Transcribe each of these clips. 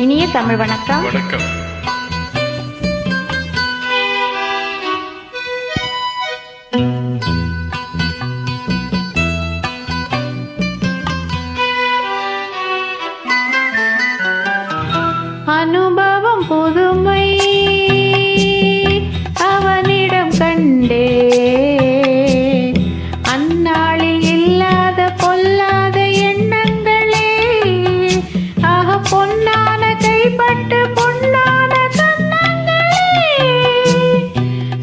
இனிய தமிழ் வணக்கம். வணக்கம். அனுபவம் புதுமை அவனிடம் கண்டே, அந்நாளில் இல்லாத பொல்லாத எண்ணங்களே, ஆக பொன்னான கைப்பட்டு பொன்னான கண்ணங்களே,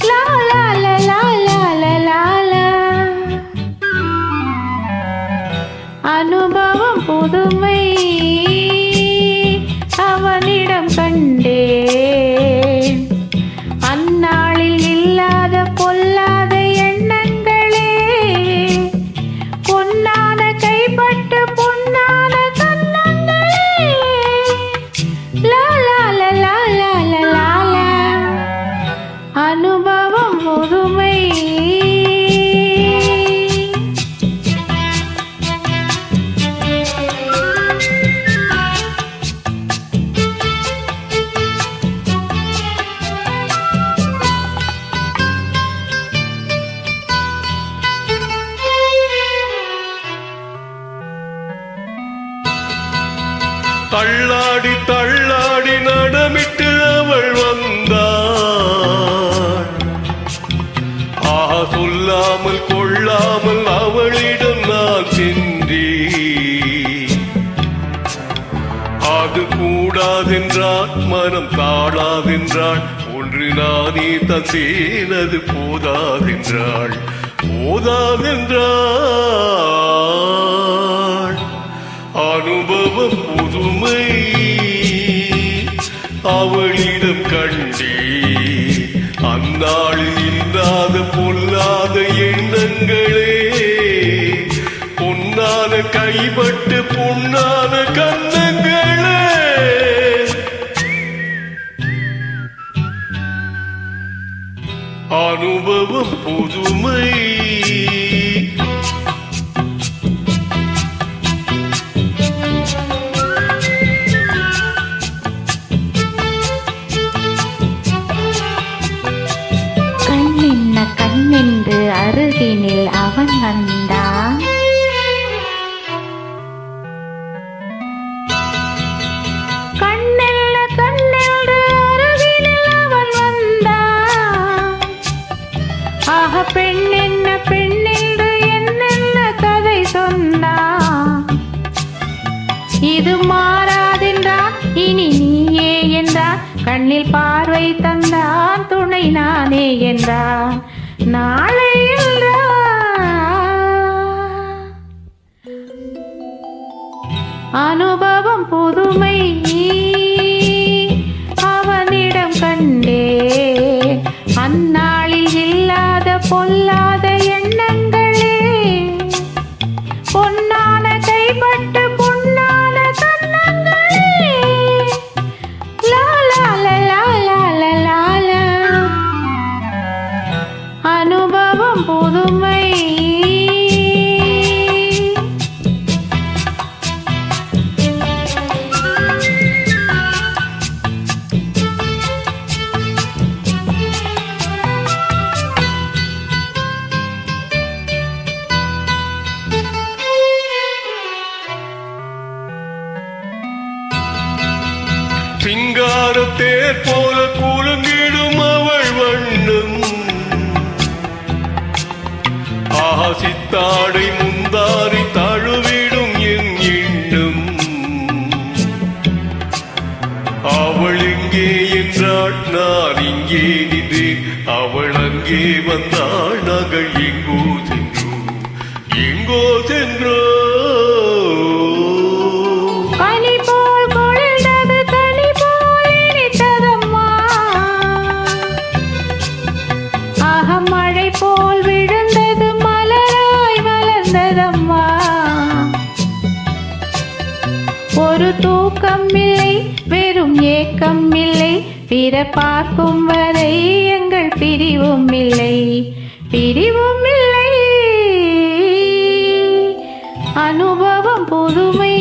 லா லா லா லா லா லா லா லா. அனுபவம் புதுமை அவனிடம் கண்டே, அந்நாளில் இல்லாத பொல்லாத எண்ணங்களே, பொன்னான கைப்பட்டு பொன்னான கண்ணங்களே, லா லா லா லா லா லா லா லா. அனுபவம் புதுமை. தள்ளாடி தள்ளாடி நடமிட்டு அவள் வந்தாள். சொல்லாமல் கொள்ளாமல் அவளிடம் நான் சென்றேன். அது கூடாதென்றால் மனம் தாழாதென்றாள். ஒன்று நானே தந்தேன், அது போதாதென்றாள். அனுபவம் புதுமை அவளிடம் கண்டே, அந்நாளில் இல்லாத பொல்லாத எண்ணங்களே, பொன்னான கைப்பட்டு பொன்னான கண்ணங்களே. அனுபவம் புதுமை. கண்ணென்று அருகினில் அவன் வந்தான். கண்ணெல்ல கண்ணென்று அருகினில் அவன் வந்தான். ஆக பெண் என்ன பெண்ணென்று என்னென்ன கதை சொன்னான். இது மாறாதென்றான், இனி நீயே என்றான். கண்ணில் பார்வை தந்தான், துணை நானே என்றான். நாளை அனுபவம் புதுமை அவனிடம் கண்டே, அந்நாளில் இல்லாத பொல்லாத எண்ணங்களே, பொன்னான கைப்பட்டு பொன்னான கண்ணங்களே, லா லா லா லா லா லா லா லா. அனுபவம் புதுமை. சிங்கார தேர் போல குலுங்கிடும் அவள் வண்ணம். சித்தாடை முந்தாரி தழுவிடும் என் எண்ணம். அவள் எங்கே என்றாள், நான் இங்கே நின்றேன். அவள் அங்கே வந்தாள், நாங்கள் எங்கோ சென்றோம், எங்கோ சென்றோம். ஒரு தூக்கம் இல்லை, வெறும் ஏக்கம் இல்லை. பிற பார்க்கும் வரை எங்கள் பிரிவும் இல்லை, பிரிவும் இல்லை. அனுபவம் புதுமை.